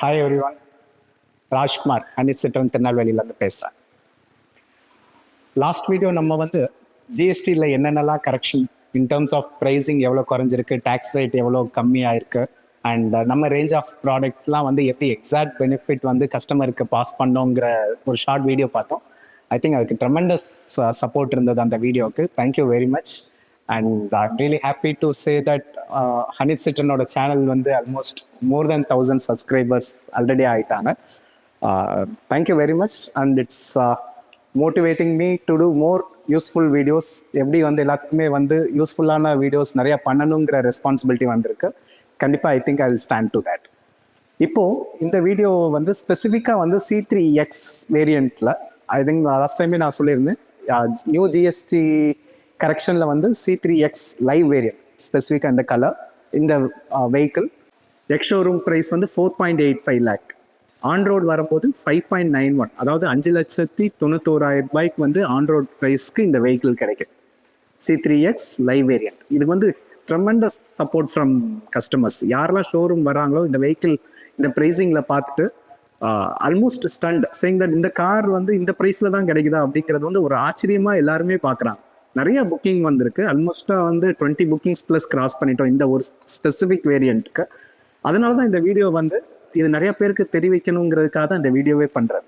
Hi everyone, Rajkumar Anith Citroen திருநெல்வேலியிலேருந்து பேசுகிறேன். Last video நம்ம வந்து ஜிஎஸ்டியில் என்னென்னலாம் correction in terms of pricing எவ்வளோ குறைஞ்சிருக்கு, டேக்ஸ் ரேட் எவ்வளோ கம்மியாயிருக்கு, அண்ட் நம்ம ரேஞ்ச் ஆஃப் ப்ராடக்ட்ஸ்லாம் வந்து எப்படி எக்ஸாக்ட் பெனிஃபிட் வந்து கஸ்டமருக்கு பாஸ் பண்ணோங்கிற ஒரு ஷார்ட் வீடியோ பார்த்தோம். ஐ திங்க் அதுக்கு ட்ரெமெண்டஸ் சப்போர்ட் இருந்தது அந்த வீடியோவுக்கு. Thank you very much. And I'm really happy to say that Hanith சிட்ரனோட சேனல் வந்து almost more than 1000 subscribers already ஆகிட்டாங்க. Thank you very much. And it's motivating me to do more useful videos. எப்படி வந்து எல்லாத்துக்குமே வந்து யூஸ்ஃபுல்லான வீடியோஸ் நிறையா பண்ணணுங்கிற ரெஸ்பான்சிபிலிட்டி வந்திருக்கு. கண்டிப்பாக I think I will stand to that. இப்போது இந்த வீடியோ வந்து ஸ்பெசிஃபிக்காக வந்து C3X வேரியண்ட்டில் ஐ திங்க் லாஸ்ட் டைமே நான் சொல்லியிருந்தேன், நியூ ஜிஎஸ்டி கரெக்ஷனில் வந்து C3X லைவ் வேரியன்ட் ஸ்பெசிஃபிக்காக இந்த கலர், இந்த வெஹிக்கிள் எக்ஸ் ஷோரூம் ப்ரைஸ் வந்து 4.85 lakh, ஆன் ரோட் வரும்போது 5.91, அதாவது 5,91,000 வந்து ஆன் ரோட் ப்ரைஸ்க்கு இந்த வெஹிக்கிள் கிடைக்கும். C3X live variant. இது வந்து ட்ரெமெண்டஸ் சப்போர்ட் ஃப்ரம் கஸ்டமர்ஸ். யாரெல்லாம் ஷோரூம் வராங்களோ இந்த வெஹிக்கிள் இந்த ப்ரைஸிங்கில் பார்த்துட்டு ஆல்மோஸ்ட் ஸ்டண்ட் சேயிங் தட் இந்த கார் வந்து இந்த ப்ரைஸில் தான் கிடைக்குதா அப்படிங்கிறது வந்து ஒரு ஆச்சரியமாக எல்லாருமே பார்க்குறாங்க. நிறைய புக்கிங் வந்திருக்கு. ஆல்மோஸ்ட்டாக வந்து 20 புக்கிங்ஸ் ப்ளஸ் கிராஸ் பண்ணிட்டோம் இந்த ஒரு ஸ்பெசிஃபிக் வேரியண்ட்டுக்கு. அதனால தான் இந்த வீடியோ வந்து இது நிறைய பேருக்கு தெரிவிக்கணுங்கிறதுக்காக தான் இந்த வீடியோவே பண்ணுறது.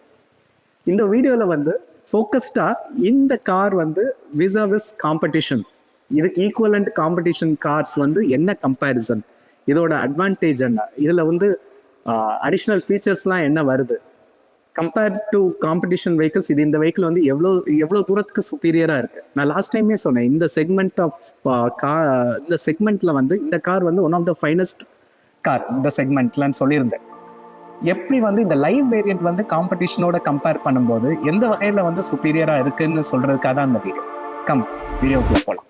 இந்த வீடியோவில் வந்து ஃபோக்கஸ்டாக இந்த கார் வந்து விசாவிஸ் காம்படிஷன், இதுக்கு ஈக்குவலண்ட் காம்படிஷன் கார்ஸ் வந்து என்ன கம்பேரிசன், இதோட அட்வான்டேஜ் என்ன, இதில் வந்து அடிஷ்னல் ஃபீச்சர்ஸ்லாம் என்ன வருது கம்பேர்ட் டு காம்படிஷன் வெஹிக்கிள்ஸ், இது இந்த வெஹிக்கிள் வந்து எவ்வளோ தூரத்துக்கு சுப்பீரியராக இருக்குது. நான் லாஸ்ட் டைமே சொன்னேன், இந்த செக்மெண்ட் ஆஃப் இந்த செக்மெண்ட்டில் வந்து இந்த கார் வந்து one of the finest car இந்த செக்மெண்ட்லன்னு சொல்லியிருந்தேன். எப்படி வந்து இந்த லைவ் வேரியண்ட் வந்து காம்படிஷனோட கம்பேர் பண்ணும்போது எந்த வகையில் வந்து சுப்பீரியராக இருக்குன்னு சொல்கிறதுக்காக தான் அந்த வீடியோ. கம் வீடியோக்குள்ளே போகலாம்.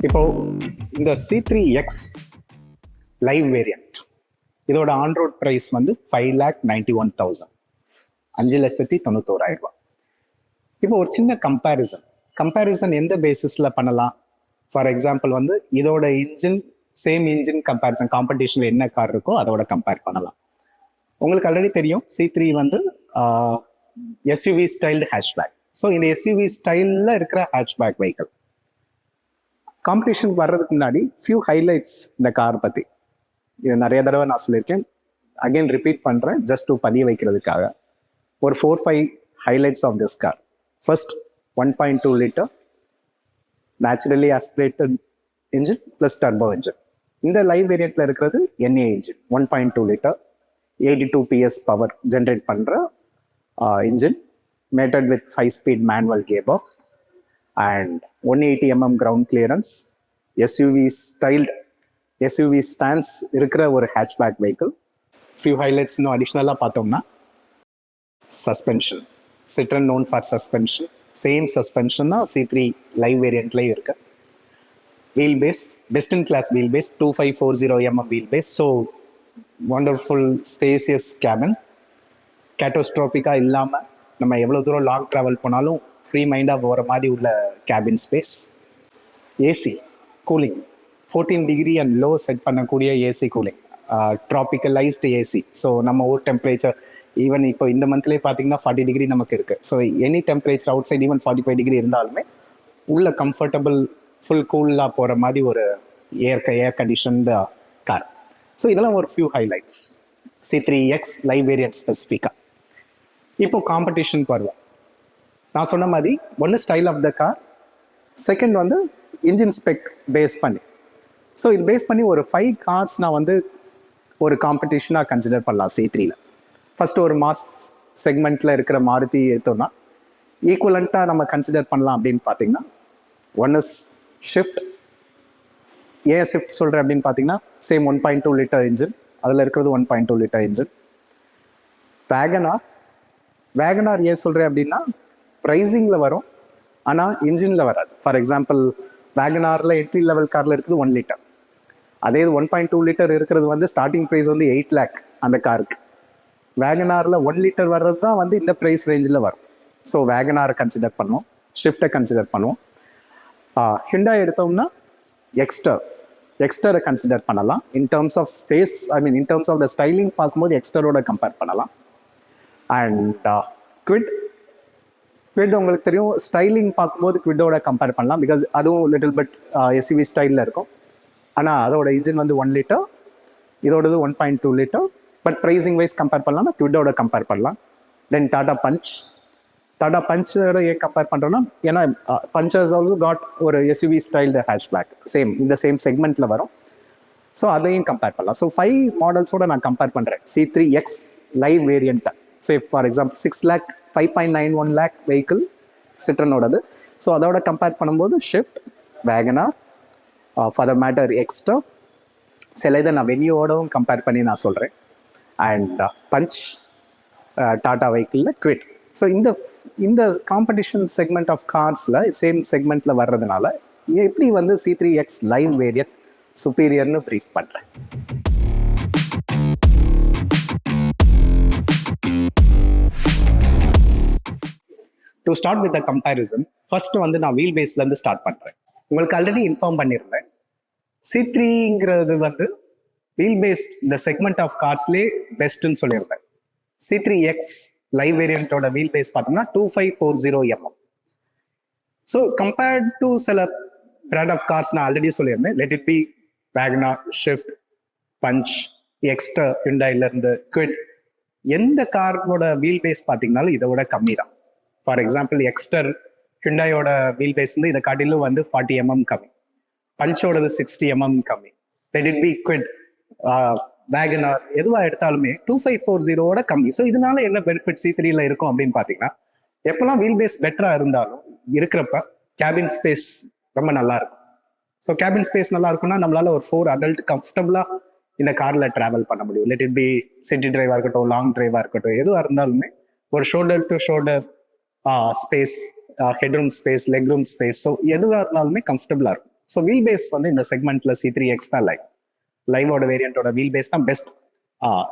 இப்போ இந்த C3X லைவ் வேரியண்ட் இதோட ஆன் ரோட் ப்ரைஸ் வந்து 5,91,000, 5,91,000. இப்போ ஒரு சின்ன கம்பேரிசன் எந்த பேசிஸில் பண்ணலாம்? ஃபார் எக்ஸாம்பிள் வந்து இதோட இன்ஜின் சேம் இன்ஜின் கம்பேரிசன் காம்படிஷனில் என்ன கார் இருக்கோ அதோட கம்பேர் பண்ணலாம். உங்களுக்கு ஆல்ரெடி தெரியும் C3 வந்து எஸ்யூவி ஸ்டைல்டு ஹேஷ்பேக். ஸோ இந்த எஸ்யூவி ஸ்டைலில் இருக்கிற ஹேஷ்பேக் வெஹிக்கிள். காம்படிஷன் வர்றதுக்கு முன்னாடி ஃபியூ ஹைலைட்ஸ் இந்த கார் பற்றி. இது நிறைய தடவை நான் சொல்லியிருக்கேன், அகெயின் ரிப்பீட் பண்ணுறேன் ஜஸ்ட் டு பதிய வைக்கிறதுக்காக. ஒரு 4-5 highlights of this car. First 1.2 liter naturally aspirated engine plus turbo engine. இந்த லைவ் வேரியண்ட்டில் இருக்கிறது NA engine 1.2 liter 82 PS power generate பண்ணுற engine, mated with 5-speed manual gear box and 180 mm ground clearance, SUV stands இருக்கிற ஒரு hatchback vehicle. Few highlights இன்னும் அடிஷ்னலாக பார்த்தோம்னா suspension, Citroen known for suspension, same suspension தான் C3 live வேரியண்ட்லேயும் இருக்கு. Wheel base best in class wheel base 2540 mm wheel base. So wonderful spacious cabin, கேட்டோஸ்ட்ரோபிக்காக இல்லாமல் நம்ம எவ்வளோ தூரம் லாங் ட்ராவல் போனாலும் ஃப்ரீ மைண்டாக போகிற மாதிரி உள்ள cabin space. AC cooling 14 degree and low set பண்ணக்கூடிய AC cooling, tropicalised AC. So நம்ம ஊர் டெம்பரேச்சர் ஈவன் இப்போ இந்த மந்த்லேயே பார்த்தீங்கன்னா 40 degree நமக்கு இருக்குது. So any temperature outside even 45 degree இருந்தாலுமே உள்ள கம்ஃபர்டபுள் ஃபுல் கூலாக போகிற மாதிரி ஒரு ஏர் கண்டிஷன்டு கார். ஸோ இதெல்லாம் ஒரு few highlights C3X live variant ஸ்பெசிஃபிக்காக. இப்போ காம்படிஷனுக்கு வருவோம். நான் சொன்ன மாதிரி ஒன்று style of the car, second வந்து இன்ஜின் ஸ்பெக் பேஸ் பண்ணி. ஸோ இது பேஸ் பண்ணி ஒரு 5 கார்ஸ் நான் வந்து ஒரு காம்படிஷனாக கன்சிடர் பண்ணலாம் C3ல. ஃபர்ஸ்ட் ஒரு மாஸ் செக்மெண்ட்டில் இருக்கிற மாருதி எடுத்தோம்னா ஈக்குவலண்ட்டாக நம்ம கன்சிடர் பண்ணலாம் அப்படின்னு பார்த்தீங்கன்னா, ஒன் இஸ் ஷிஃப்ட். ஏன் ஷிஃப்ட் சொல்கிறேன் அப்படின்னு பார்த்தீங்கன்னா, சேம் 1.2 liter இன்ஜின் அதில் இருக்கிறது 1.2 லிட்டர் இன்ஜின். வேகனார் ஏன் சொல்கிறேன் அப்படின்னா ப்ரைஸிங்கில் வரும், ஆனால் இன்ஜினில் வராது. ஃபார் எக்ஸாம்பிள் வேகனாரில் என்ட்ரி லெவல் காரில் இருக்குது 1 லிட்டர், அதே 1.2 லிட்டர் இருக்கிறது வந்து ஸ்டார்டிங் ப்ரைஸ் வந்து 8 lakh அந்த காருக்கு. வேகனாரில் 1 லிட்டர் வர்றது தான் வந்து இந்த ப்ரைஸ் ரேஞ்சில் வரும். ஸோ வேகனாரை கன்சிடர் பண்ணுவோம், ஷிஃப்ட்டை கன்சிடர் பண்ணுவோம். ஹிண்டாய் எடுத்தோம்னா எக்ஸ்டரை கன்சிடர் பண்ணலாம். In terms of space, I mean in terms of the styling பார்க்கும்போது எக்ஸ்டரோட கம்பேர் பண்ணலாம். அண்ட் குவிட் உங்களுக்கு தெரியும், ஸ்டைலிங் பார்க்கும்போது குவிட்டோட கம்பேர் பண்ணலாம், பிகாஸ் அதுவும் லிட்டில் பட் எஸ்யூவி ஸ்டைலில் இருக்கும். ஆனால் அதோட இன்ஜின் வந்து 1 லிட்டர், இதோடது 1.2 litre. But pricing wise compare பண்ணலாம்னா குவிட்டோட கம்பேர் பண்ணலாம். தென் டாடா பஞ்சோட ஏன் கம்பேர் பண்ணுறோன்னா, ஏன்னா பஞ்ச் ஹஸ் ஆல்சோ காட் ஒரு எஸ்யூவி ஸ்டைல் ஹேஷ்பேக், இந்த சேம் செக்மெண்ட்டில் வரும். ஸோ அதையும் கம்பேர் பண்ணலாம். ஸோ 5 மாடல்ஸோட நான் கம்பேர் பண்ணுறேன். C3X லைவ் வேரியண்ட்டை, for example 6 lakh 5.91 lakh vehicle சிட்ரனோடது. ஸோ அதோட கம்பேர் பண்ணும்போது Swift, Wagon R, for the matter extra, சில இதை நான் வென்யூவோடவும் கம்பேர் பண்ணி நான் சொல்கிறேன். அண்ட் பஞ்ச், டாடா வெஹிக்கிளில் குவிட். ஸோ இந்த காம்படிஷன் செக்மெண்ட் ஆஃப் கார்ஸில் சேம் செக்மெண்ட்டில் வர்றதுனால எப்படி வந்து C3X லைவ் வேரியன்ட் சுப்பீரியர்னு ப்ரீஃப் பண்ணுறேன். To start with the comparison, first வந்து நான் வீல் பேஸ்லேருந்து ஸ்டார்ட் பண்ணுறேன். உங்களுக்கு ஆல்ரெடி இன்ஃபார்ம் பண்ணியிருந்தேன், C3ங்கிறது வந்து வீல் பேஸ் இந்த செக்மெண்ட் ஆஃப் கார்ஸ்லேயே பெஸ்ட்டுன்னு சொல்லியிருந்தேன். C3X லைவ் வேரியண்ட்டோட வீல் பேஸ் பார்த்தோம்னா 2540 mm. ஸோ கம்பேர்ட் டு சில பிராண்ட் ஆஃப் கார்ஸ் நான் ஆல்ரெடி சொல்லியிருந்தேன், let it be Wagon R, Swift, Punch, Exter, ஹிண்டாயிலேருந்து குவிட், எந்த காரோட வீல் பேஸ் பார்த்தீங்கன்னாலும் இதை விட கம்மி தான். ஃபார் எக்ஸாம்பிள் எக்ஸ்டர் ஹிண்டாயோட வீல் பேஸ் வந்து இதை காட்டிலும் வந்து 40 mm கம்மி, பஞ்சோடது 60 mm கம்மி. Let it be Kwid, Wagon R, எதுவாக எடுத்தாலுமே 2540ஓட கம்மி. ஸோ இதனால என்ன பெனிஃபிட் C3ல இருக்கும் அப்படின்னு பார்த்தீங்கன்னா, எப்போல்லாம் வீல் பேஸ் பெட்டராக இருந்தாலும் இருக்கிறப்ப கேபின் ஸ்பேஸ் ரொம்ப நல்லா இருக்கும். ஸோ கேபின் ஸ்பேஸ் நல்லா இருக்கும்னா நம்மளால ஒரு 4 adult கம்ஃபர்டபுளாக இந்த காரில் ட்ராவல் பண்ண முடியும். லெட் இட் பி சிட்டி டிரைவாக இருக்கட்டும், லாங் டிரைவாக இருக்கட்டும், எதுவாக இருந்தாலுமே ஒரு shoulder to shoulder space, headroom space, leg room space, so எதுவாக இருந்தாலுமே கம்ஃபர்டபுளாக இருக்கும். ஸோ வீல் பேஸ் வந்து இந்த செக்மெண்ட்டில் C3X தான் லைவோட வேரியண்டோட வீல் பேஸ் தான் பெஸ்ட்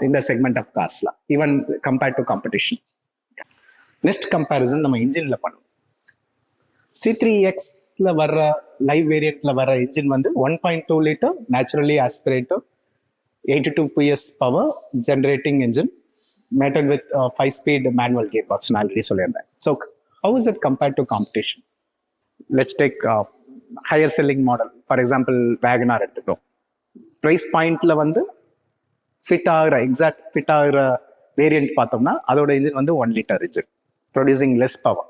இந்த செக்மெண்ட் ஆஃப் கார்ஸ்ல, even compared to competition. Next comparison நம்ம இன்ஜின்ல பண்ணுவோம். C3Xல வர்ற லைவ் வேரியண்ட்ல வர்ற இன்ஜின் வந்து 1.2 litre naturally aspirator 82 PS power generating engine mated with 5-speed manual gear box நான் ஆல்ரெடி சொல்லியிருந்தேன். So how is it compared to competition? Let's take higher selling model, for example Wagon R எடுத்துக்கிட்டோம். Price பாயிண்ட்ல வந்து exact fit ஆகிற variant பார்த்தோம்னா அதோட engine வந்து 1 litre engine producing less power.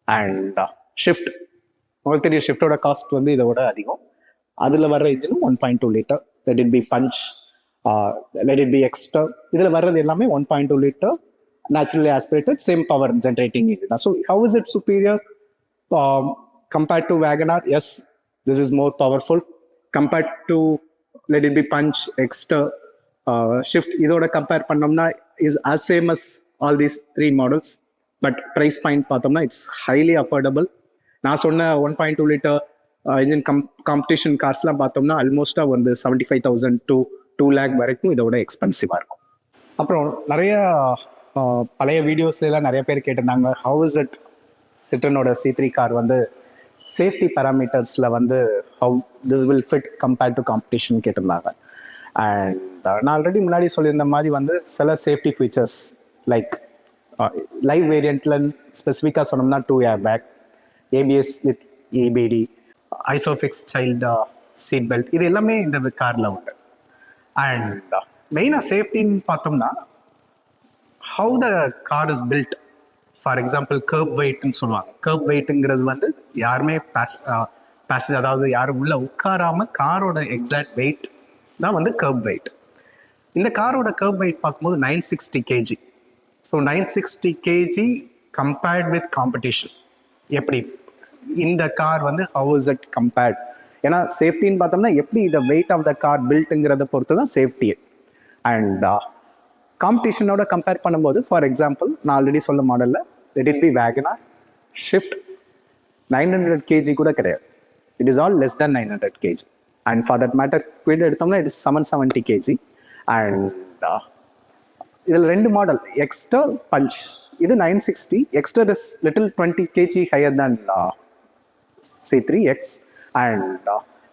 And Swift, உங்களுக்கு தெரியும் ஷிஃப்டோட காஸ்ட் வந்து இதோட அதிகம். அதில் வர்ற இன்ஜினும் 1.2 litre. Let it be Punch, let it be Exter, இதில் வர்றது எல்லாமே 1.2 litre naturally aspirated same power generating engine. So how is it superior compared to WagonR? Yes, this is more powerful. Compared to let it be punch, exter, shift, இதோட compare பண்ணோம்னா is as same as all these 3 models, but price point பார்த்தோம்னா it's highly affordable. நான் சொன்ன 1.2 litre engine competition கார்ஸ்லாம் பார்த்தோம்னா ஆல்மோஸ்டாக வந்து 75,000 to 2 lakh வரைக்கும் இதோட எக்ஸ்பென்சிவாக இருக்கும். அப்புறம் நிறைய பழைய வீடியோஸ்லாம் நிறைய பேர் கேட்டிருந்தாங்க, ஹவு இஸ் இட் சிட்ரனோட C3 கார் வந்து சேஃப்டி பேராமீட்டர்ஸில் வந்து how this will fit compared to competition கேட்டிருந்தாங்க. அண்ட் நான் ஆல்ரெடி முன்னாடி சொல்லியிருந்த மாதிரி வந்து சில சேஃப்டி ஃபீச்சர்ஸ் லைக் லைவ் வேரியண்ட்டில் ஸ்பெசிஃபிக்காக சொன்னோம்னா 2 airbag, ABS வித் EBD, isofix child seat belt, இது எல்லாமே இந்த காரில் உண்டு. அண்ட் மெயினாக சேஃப்டின்னு பார்த்தோம்னா how the car is built. For example kerb வெயிட்னு சொல்லுவாங்க. கர்ப் வெயிட்டுங்கிறது வந்து யாருமே பேசஞ்சர், அதாவது யாரும் உள்ள உட்காராம காரோட எக்ஸாக்ட் வெயிட் தான் வந்து கர்ப் வெயிட். இந்த காரோட கர்ப் வெயிட் பார்க்கும்போது 960 kg. So 960 kg compared with competition எப்படி இந்த கார் வந்து ஹவு இஸ் இட் கம்பேர்ட்? ஏன்னா சேஃப்டின்னு பார்த்தோம்னா எப்படி இந்த வெயிட் ஆஃப் த கார் பில்ட்டுங்கிறத பொறுத்து தான் சேஃப்டியே. அண்ட் காம்படிஷனோட கம்பேர் பண்ணும்போது ஃபார் எக்ஸாம்பிள் நான் ஆல்ரெடி சொல்ல மாடலில் let it be Wagon R shift 900 kg கூட கிடையாது. It is all less than 900 kg. And for that matter quit எடுத்தோம்னா இட் இஸ் 770 kg. அண்ட் இதில் 2 மாடல், எக்ஸ்டர் பஞ்ச். இது 960, Exter is little 20 kg higher than C3X, and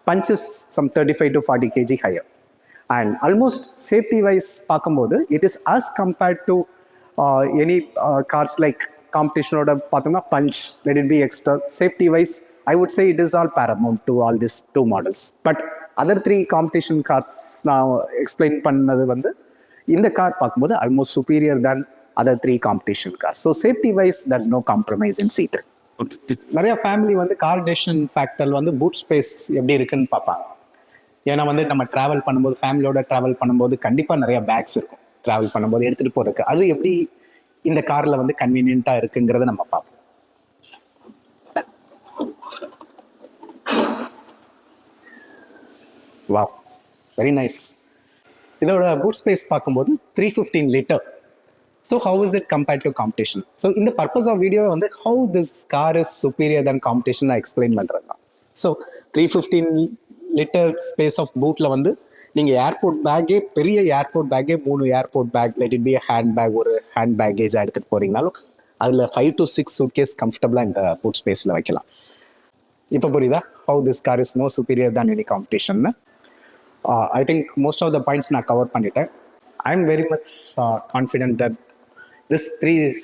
punch is some 35 to 40 kg higher. And almost safety wise பார்க்கும்போது it is as compared to any cars like competition ஓட பார்த்தோம்னா punch, let it be extra. Safety wise I would say it is all paramount to all these 2 models. But other 3 competition cars நான் explain பண்ணது வந்து இந்த car பார்க்கும்போது almost superior than other 3 competition cars. So safety wise there's no compromise in C3. நிறைய family வந்து car decision factor வந்து boot space எப்படி இருக்குன்னு பார்ப்பாங்க. ஏன்னா வந்து நம்ம ட்ராவல் பண்ணும்போது, ஃபேமிலியோட ட்ராவல் பண்ணும்போது கண்டிப்பாக நிறைய பேக்ஸ் இருக்கும் ட்ராவல் பண்ணும்போது எடுத்துகிட்டு போகிறதுக்கு. அது எப்படி இந்த காரில் வந்து கன்வீனியண்ட்டாக இருக்குங்கிறத நம்ம பார்ப்போம். Wow, very nice. இதோட பூட் ஸ்பேஸ் பார்க்கும்போது 315 litre. So how is it compared to competition? So in the purpose of video வந்து how this car is superior than competition நான் எக்ஸ்பிளைன் பண்ணுறது தான். ஸோ 315 லிட்டர் ஸ்பேஸ் ஆஃப் பூட்டில் வந்து நீங்கள் airport பேக்கே, பெரிய ஏர்போர்ட் பேக்கே 3 airport bag, let it be hand bag, ஒரு ஹேண்ட் பேக்கேஜாக எடுத்துகிட்டு போகிறீங்கனாலும் அதில் 5 to 6 சூட்கேஸ் கம்ஃபர்டபுளாக இந்த பூட் ஸ்பேஸில் வைக்கலாம். இப்போ புரியுதா how this car is more superior than any காம்படிஷன்னு? I think most of the points நான் கவர் பண்ணிட்டேன். I am very much confident that this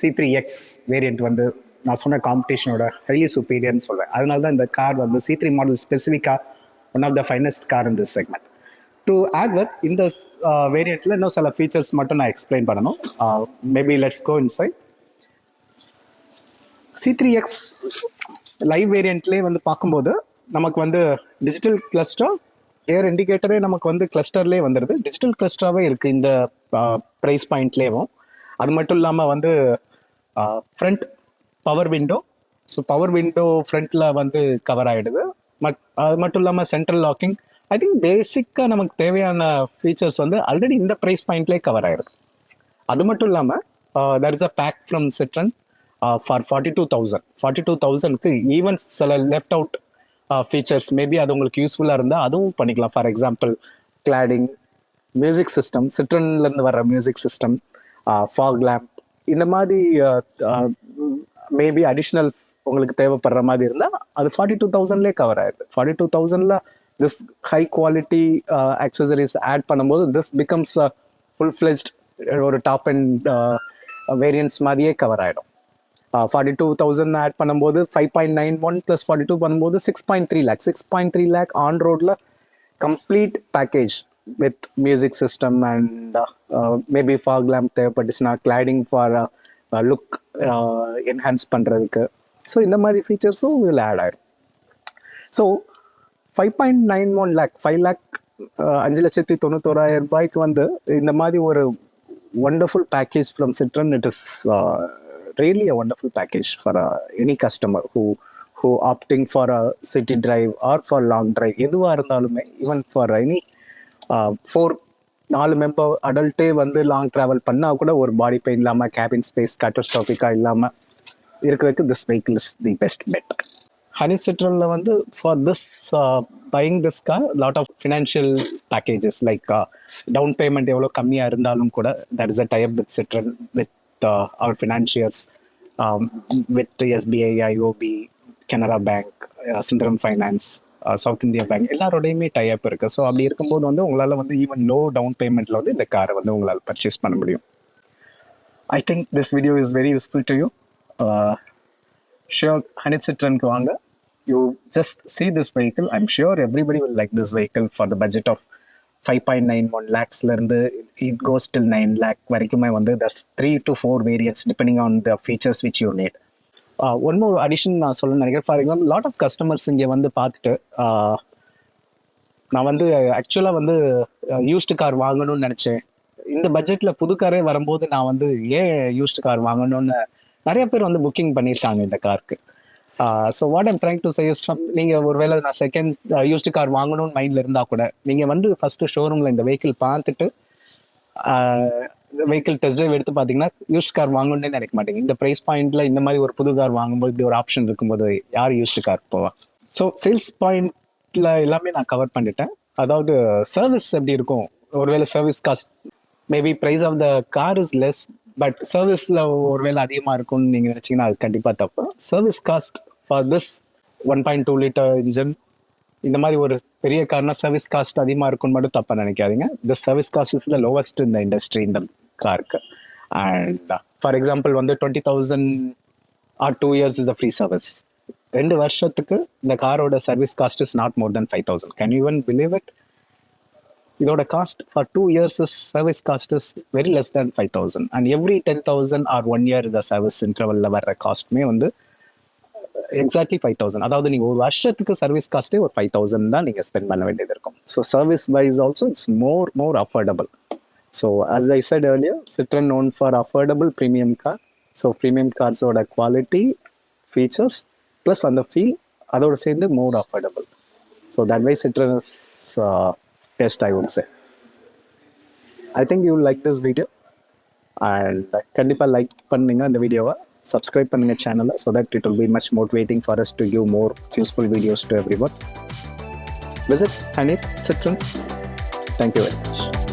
C3X variant வந்து நான் சொன்ன காம்படிஷனோட ஹைலி சுப்பீரியர்னு சொல்வேன். அதனால தான் இந்த கார் வந்து C3 மாடல் ஸ்பெசிஃபிக்காக one of the finest car in this segment. To add with இந்த வேரியண்ட்டில் இன்னும் சில ஃபீச்சர்ஸ் மட்டும் நான் எக்ஸ்பிளைன் பண்ணணும். Maybe let's go inside. C3X live வேரியண்ட்லேயே வந்து பார்க்கும்போது நமக்கு வந்து டிஜிட்டல் கிளஸ்டர், ஏர் இண்டிகேட்டரே நமக்கு வந்து கிளஸ்டர்லேயே வந்துடுது. டிஜிட்டல் கிளஸ்டராகவே இருக்குது இந்த ப்ரைஸ் பாயிண்ட்லேயும். அது மட்டும் இல்லாமல் வந்து front power window, so power window ஃப்ரண்ட்டில் வந்து கவர் ஆகிடுது. அது மட்டும் இல்லாமல் சென்ட்ரல் லாக்கிங். ஐ திங்க் பேசிக்காக நமக்கு தேவையான ஃபீச்சர்ஸ் வந்து ஆல்ரெடி இந்த ப்ரைஸ் பாயிண்ட்லேயே கவர் ஆகிடுது. அது மட்டும் இல்லாமல் there is a pack from Citroen for 42,000க்கு ஈவன் சில லெஃப்ட் அவுட் ஃபீச்சர்ஸ் மேபி அது உங்களுக்கு யூஸ்ஃபுல்லாக இருந்தால் அதுவும் பண்ணிக்கலாம். For example cladding, music system, சிட்ரன்லேருந்து வர்ற மியூசிக் சிஸ்டம், ஃபாக் லேம்ப், இந்த மாதிரி மேபி அடிஷ்னல் உங்களுக்கு தேவைப்படுற மாதிரி இருந்தால் அது 42,000லேயே கவர் ஆயிடுது. 42,000ல் this high quality accessories add பண்ணும்போது திஸ் பிகம்ஸ் ஃபுல் ஃப்ளெஜ்ட் ஒரு டாப் அண்ட் வேரியன்ட்ஸ் மாதிரியே கவர் ஆகிடும். 42,000 ஆட் பண்ணும்போது 5.91 + 42 பண்ணும்போது 6.3 lakh. 6.3 lakh ஆன் ரோடில் complete package with music system and maybe fog lamp தேவைப்பட்டுச்சுன்னா கிளாடிங் ஃபார் லுக் என்ஹான்ஸ் பண்ணுறதுக்கு. ஸோ இந்த மாதிரி ஃபீச்சர்ஸும் இதில் ஆட் ஆகிடும். ஸோ 5.91 lakh, 5 lakh, 5,91,000 ரூபாய்க்கு வந்து இந்த மாதிரி ஒரு wonderful package from Citroen. It is really a wonderful package for any customer who opting for a city drive or for long drive. எதுவாக இருந்தாலுமே, ஈவன் ஃபார் எனி 4 மெம்பர் அடல்ட்டே வந்து லாங் ட்ராவல் பண்ணால் கூட ஒரு பாடி பெயின் இல்லாமல், cabin space கேட்டஸ்ட்ராஃபிக்காக இல்லாமல் இருக்கிறதுக்கு this vehicle is the best bet. Honey சிட்ரனில் வந்து for this buying this car lot of financial packages like down payment எவ்வளோ கம்மியாக இருந்தாலும் கூட that is a tie up with Citroen with our financiers, with SBI, IOB, Canara bank, Sundaram finance, South India bank எல்லாரோடையுமே type இருக்குது. So அப்படி இருக்கும்போது வந்து உங்களால் வந்து ஈவன் லோ டவுன் பேமெண்ட்டில் வந்து இந்த காரை வந்து உங்களால் பர்ச்சேஸ் பண்ண முடியும். I think this video is very useful to you. Sure Honey சிட்ரனுக்கு வாங்க. You just see this vehicle. I'm sure everybody will like this vehicle for the budget of 5.91 lakhsலேருந்து it goes till 9 lakh வரைக்குமே வந்து there's 3 to 4 variants depending on the features which you need. One more addition நான் சொல்ல நினைக்கிறேன். For example lot of customers இங்கே வந்து பார்த்துட்டு நான் வந்து ஆக்சுவலாக வந்து யூஸ்டு கார் வாங்கணும்னு நினச்சேன், இந்த பட்ஜெட்டில் புது காரே வரும்போது நான் வந்து ஏன் யூஸ்டு கார் வாங்கணும்னு நிறைய பேர் வந்து புக்கிங் பண்ணியிருக்காங்க இந்த காருக்கு. So what I'm trying to say is, நீங்கள் ஒருவேளை நான் செகண்ட் யூஸ்டு கார் வாங்கணும்னு மைண்டில் இருந்தால் கூட நீங்கள் வந்து ஃபஸ்ட்டு ஷோரூமில் இந்த வெஹிக்கிள் பார்த்துட்டு வெஹிக்கிள் டெஸ்ட் ட்ரைவ் எடுத்து பார்த்தீங்கன்னா யூஸ்ட் கார் வாங்கணுன்னே நினைக்க மாட்டேங்க. இந்த ப்ரைஸ் பாயிண்ட்ல இந்த மாதிரி ஒரு புது கார் வாங்கும்போது இப்படி ஒரு ஆப்ஷன் இருக்கும்போது யார் யூஸ்டு கார் போவா? ஸோ சேல்ஸ் பாயிண்ட்ல எல்லாமே நான் கவர் பண்ணிட்டேன். அதாவது சர்வீஸ் எப்படி இருக்கும், ஒருவேளை service cost maybe price of the car is less, but சர்வீஸில் ஒருவேளை அதிகமாக இருக்கும்னு நீங்கள் நினச்சிங்கன்னா அது கண்டிப்பாக தப்பு. Service cost for this 1.2 litre engine இந்த மாதிரி ஒரு பெரிய கார்னா சர்வீஸ் காஸ்ட் அதிகமாக இருக்குன்னு மட்டும் தப்பாக நினைக்காதீங்க. The service cost is the lowest இந்த இண்டஸ்ட்ரி இந்த காருக்கு. அண்ட் ஃபார் எக்ஸாம்பிள் வந்து 20,000 or 2 years is the free service. 2 வருஷத்துக்கு இந்த காரோட service cost is not more than 5,000. Can you even believe it? இதோட cost for 2 years service cost is very less than 5,000. And every 10,000 or 1 year இந்த service இன்டர்வலில் வர்ற காஸ்ட்மே வந்து exactly 5,000. அதாவது நீங்கள் ஒரு வருஷத்துக்கு சர்வீஸ் காஸ்ட்டே ஒரு 5,000 தான் நீங்கள் ஸ்பெண்ட் பண்ண வேண்டியது இருக்கும். So service wise also it's more affordable. So as I said earlier, Citroen known for affordable premium car. So premium கார்ஸோட குவாலிட்டி, ஃபீச்சர்ஸ் ப்ளஸ் அந்த ஃபீல் அதோட சேர்ந்து more affordable. So that why Citroen is best, I would say. I think you will like this video. And கண்டிப்பாக like பண்ணுங்க இந்த வீடியோவை, subscribe பண்ணுங்க சேனலை, so that it will be much motivating for us to give more useful videos to every one. Visit Hanif Citroen. Thank you very much.